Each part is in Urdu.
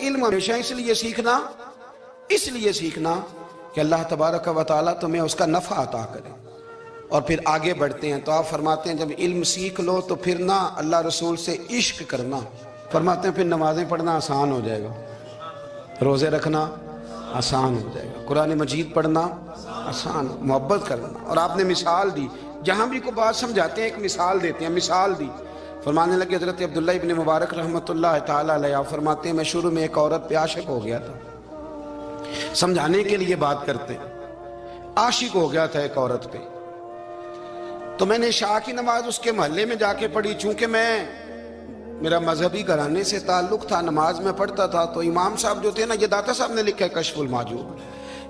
علم ہمیشہ اس لیے سیکھنا کہ اللہ تبارک و تعالیٰ تمہیں اس کا نفع عطا کرے، اور پھر آگے بڑھتے ہیں تو آپ فرماتے ہیں جب علم سیکھ لو تو پھر نہ اللہ رسول سے عشق کرنا، فرماتے ہیں پھر نمازیں پڑھنا آسان ہو جائے گا، روزے رکھنا آسان ہو جائے گا، قرآن مجید پڑھنا آسان، محبت کرنا۔ اور آپ نے مثال دی، جہاں بھی کوئی بات سمجھاتے ہیں ایک مثال دیتے ہیں، مثال دی، فرمانے لگے حضرت عبداللہ ابن مبارک رحمۃ اللہ تعالیٰ علیہ، آپ فرماتے ہیں میں شروع میں ایک عورت پہ عاشق ہو گیا تھا، سمجھانے کے لیے بات کرتے، عاشق ہو گیا تھا ایک عورت پہ، تو میں نے عشاء کی نماز اس کے محلے میں جا کے پڑھی، چونکہ میرا مذہبی گھرانے سے تعلق تھا، نماز میں پڑھتا تھا، تو امام صاحب جو تھے نا، یہ داتا صاحب نے لکھا ہے کشف المحجوب،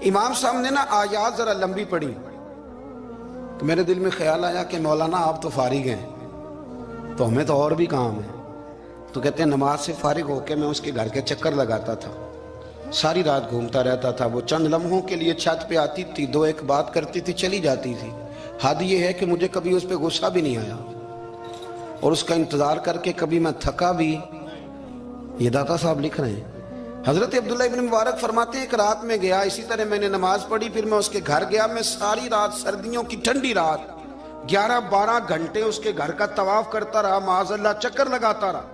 امام صاحب نے نا آیات ذرا لمبی پڑھی، تو میرے دل میں خیال آیا کہ مولانا آپ تو فارغ ہیں تو ہمیں تو اور بھی کام ہے، تو کہتے ہیں نماز سے فارغ ہو کے میں اس کے گھر کے چکر لگاتا تھا، ساری رات گھومتا رہتا تھا، وہ چند لمحوں کے لیے چھت پہ آتی تھی، دو ایک بات کرتی تھی، چلی جاتی تھی، حد یہ ہے کہ مجھے کبھی اس پہ غصہ بھی نہیں آیا، اور اس کا انتظار کر کے کبھی میں تھکا بھی۔ یہ داتا صاحب لکھ رہے ہیں، حضرت عبداللہ ابن مبارک فرماتے ہیں ایک رات میں گیا، اسی طرح میں نے نماز پڑھی، پھر میں اس کے گھر گیا، میں ساری رات، سردیوں کی ٹھنڈی رات 11-12 گھنٹے اس کے گھر کا طواف کرتا رہا، معاذ اللہ چکر لگاتا رہا،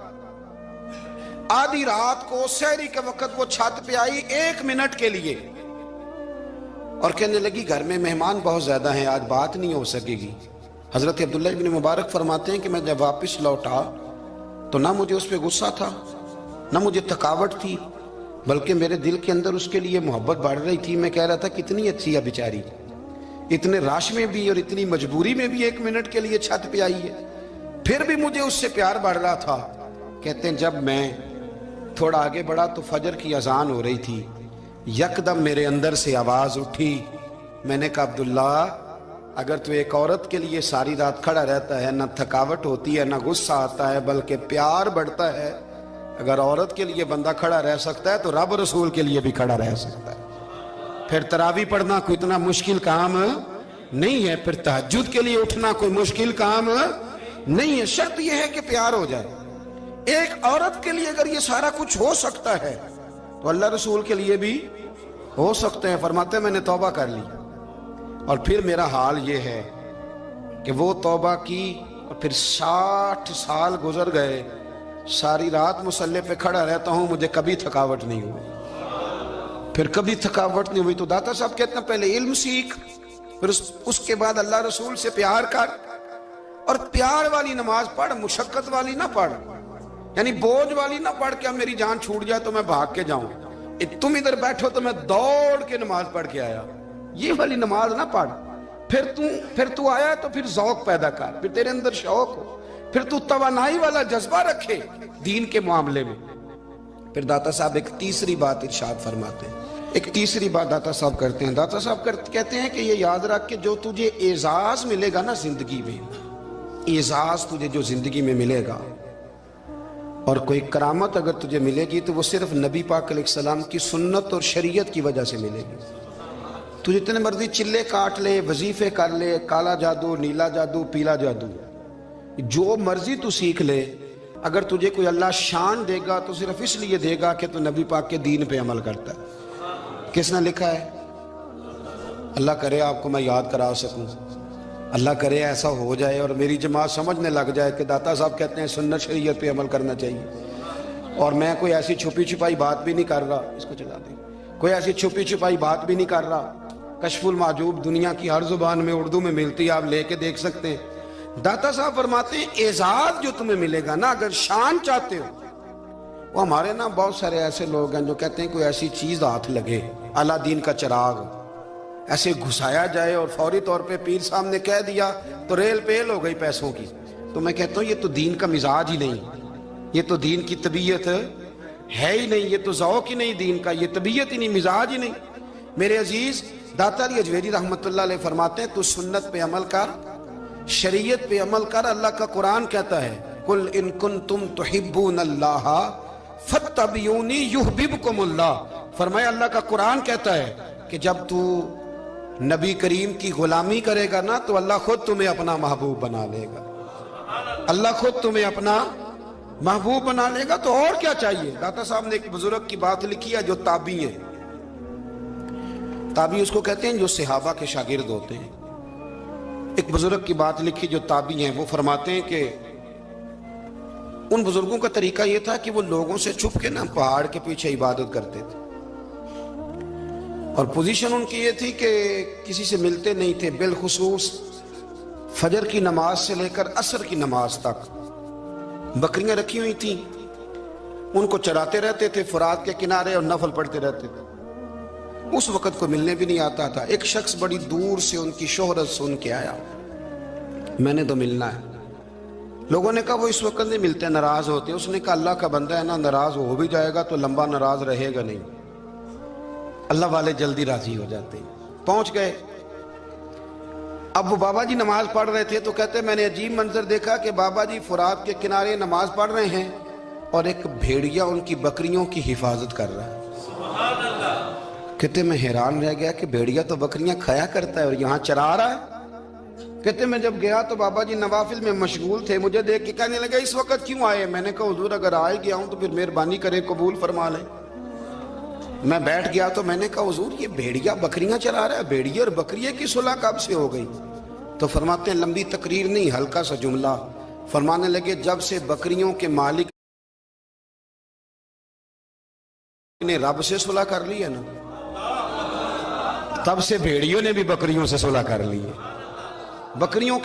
آدھی رات کو سحری کے وقت وہ چھت پہ آئی 1 منٹ کے لیے، اور کہنے لگی گھر میں مہمان بہت زیادہ ہیں، آج بات نہیں ہو سکے گی۔ حضرت عبداللہ ابن مبارک فرماتے ہیں کہ میں جب واپس لوٹا تو نہ مجھے اس پہ غصہ تھا، نہ مجھے تھکاوٹ تھی، بلکہ میرے دل کے اندر اس کے لیے محبت بڑھ رہی تھی۔ میں کہہ رہا تھا کتنی اچھی ہے بیچاری، اتنے راش میں بھی اور اتنی مجبوری میں بھی 1 منٹ کے لیے چھت پہ آئی ہے، پھر بھی مجھے اس سے پیار بڑھ رہا تھا۔ کہتے ہیں جب میں تھوڑا آگے بڑھا تو فجر کی اذان ہو رہی تھی، یکدم میرے اندر سے آواز اٹھی، میں نے کہا عبداللہ اگر تو ایک عورت کے لیے ساری رات کھڑا رہتا ہے، نہ تھکاوٹ ہوتی ہے، نہ غصہ آتا ہے، بلکہ پیار بڑھتا ہے، اگر عورت کے لیے بندہ کھڑا رہ سکتا ہے تو رب رسول کے لیے بھی کھڑا رہ سکتا ہے۔ پھر تراویح پڑھنا کوئی اتنا مشکل کام نہیں ہے، پھر تہجد کے لیے اٹھنا کوئی مشکل کام نہیں ہے، شرط یہ ہے کہ پیار ہو جائے۔ ایک عورت کے لیے اگر یہ سارا کچھ ہو سکتا ہے تو اللہ رسول کے لیے بھی ہو سکتے ہیں۔ فرماتے ہیں میں نے توبہ کر لی، اور پھر میرا حال یہ ہے کہ وہ توبہ کی اور پھر 60 سال گزر گئے، ساری رات مصلی پہ کھڑا رہتا ہوں، مجھے کبھی تھکاوٹ نہیں ہوئی، پھر کبھی تھکاوٹ نہیں ہوئی۔ تو داتا صاحب کہتے ہیں پہلے علم سیکھ، پھر اس کے بعد اللہ رسول سے پیار کر، اور پیار والی نماز پڑھ، مشقت والی نہ پڑھ، یعنی بوجھ والی نہ پڑھ کہ اب میری جان چھوٹ جائے تو میں بھاگ کے جاؤں، تم ادھر بیٹھو تو میں دوڑ کے نماز پڑھ کے آیا، یہ والی نماز نہ پڑھ۔ پھر تو آیا تو پھر ذوق پیدا کر، پھر تیرے اندر شوق ہو، پھر تو توانائی والا جذبہ رکھے دین کے معاملے میں۔ پھر داتا صاحب ایک تیسری بات ارشاد فرماتے ہیں، ایک تیسری بات داتا صاحب کرتے ہیں، داتا صاحب کہتے ہیں کہ یہ یاد رکھ کہ جو تجھے اعزاز ملے گا نا زندگی میں، اعزاز تجھے جو زندگی میں ملے گا، اور کوئی کرامت اگر تجھے ملے گی تو وہ صرف نبی پاک علیہ السلام کی سنت اور شریعت کی وجہ سے ملے گی۔ تو جتنے مرضی چلے کاٹ لے، وظیفے کر لے، کالا جادو، نیلا جادو، پیلا جادو، جو مرضی تو سیکھ لے، اگر تجھے کوئی اللہ شان دے گا تو صرف اس لیے دے گا کہ تو نبی پاک کے دین پہ عمل کرتا ہے۔ کس نے لکھا ہے؟ اللہ کرے آپ کو میں یاد کرا سکوں، اللہ کرے ایسا ہو جائے اور میری جماعت سمجھنے لگ جائے کہ داتا صاحب کہتے ہیں سنت شریعت پہ عمل کرنا چاہیے، اور میں کوئی ایسی چھپی چھپائی بات بھی نہیں کر رہا، اس کو چلا دیں، کوئی ایسی چھپی چھپائی بات بھی نہیں کر رہا۔ کشف المحجوب دنیا کی ہر زبان میں اردو میں ملتی ہے، آپ لے کے دیکھ سکتے ہیں۔ داتا صاحب فرماتے ہیں اعزاز جو تمہیں ملے گا نا، اگر شان چاہتے ہو، وہ ہمارے نا بہت سارے ایسے لوگ ہیں جو کہتے ہیں کوئی ایسی چیز ہاتھ لگے، اعلیٰ دین کا چراغ ایسے گھسایا جائے اور فوری طور پہ پیر صاحب نے کہہ دیا تو ریل پیل ہو گئی پیسوں کی، تو میں کہتا ہوں یہ تو دین کا مزاج ہی نہیں، یہ تو دین کی طبیعت ہے ہی نہیں، یہ تو ذوق ہی نہیں دین کا، یہ طبیعت ہی نہیں، مزاج ہی نہیں۔ میرے عزیز داتا علی اجویری رحمۃ اللہ علیہ فرماتے ہیں تو سنت پہ عمل کر، شریعت پہ عمل کر۔ اللہ کا قرآن کہتا ہے قل ان کنتم تحبون اللہ فاتبعونی یحببکم اللہ، فرمایا اللہ کا قرآن کہتا ہے کہ جب تو نبی کریم کی غلامی کرے گا نا تو اللہ خود تمہیں اپنا محبوب بنا لے گا، اللہ خود تمہیں اپنا محبوب بنا لے گا تو اور کیا چاہیے. داتا صاحب نے ایک بزرگ کی بات لکھی ہے جو تابعی ہیں. تابعی اس کو کہتے ہیں جو صحابہ کے شاگرد ہوتے ہیں. ایک بزرگ کی بات لکھی جو تابعی ہیں, وہ فرماتے ہیں کہ ان بزرگوں کا طریقہ یہ تھا کہ وہ لوگوں سے چھپ کے نا پہاڑ کے پیچھے عبادت کرتے تھے, اور پوزیشن ان کی یہ تھی کہ کسی سے ملتے نہیں تھے, بالخصوص فجر کی نماز سے لے کر عصر کی نماز تک بکریاں رکھی ہوئی تھیں, ان کو چراتے رہتے تھے فرات کے کنارے اور نفل پڑھتے رہتے تھے. اس وقت کو ملنے بھی نہیں آتا تھا. ایک شخص بڑی دور سے ان کی شہرت سن کے آیا, میں نے تو ملنا ہے. لوگوں نے کہا وہ اس وقت نہیں ملتے, ناراض ہوتے. اس نے کہا اللہ کا بندہ ہے نا, ناراض ہو بھی جائے گا تو لمبا ناراض رہے گا نہیں, اللہ والے جلدی راضی ہو جاتے. پہنچ گئے. اب وہ بابا جی نماز پڑھ رہے تھے تو کہتے میں نے عجیب منظر دیکھا کہ بابا جی فرات کے کنارے نماز پڑھ رہے ہیں اور ایک بھیڑیا ان کی بکریوں کی حفاظت کر رہا ہے. سبحان اللہ. کہتے میں حیران رہ گیا کہ بھیڑیا تو بکریاں کھایا کرتا ہے اور یہاں چرا رہا ہے. کہتے میں جب گیا تو بابا جی نوافل میں مشغول تھے, مجھے دیکھ کے کہنے لگا اس وقت کیوں آئے. میں نے کہا حضور اگر آئے گیا ہوں تو پھر مہربانی کریں قبول فرما لیں. میں بیٹھ گیا تو میں نے کہا حضور یہ بھیڑیا بکریاں چلا رہا ہے, بھیڑیا اور بکریے کی صلح کب سے ہو گئی؟ تو فرماتے ہیں لمبی تقریر نہیں, ہلکا سا جملہ. فرمانے لگے جب سے بکریوں کے مالک نے رب سے صلح کر لی ہے نا, تب سے بھیڑیوں نے بھی بکریوں سے صلح کر لی ہے. بکریوں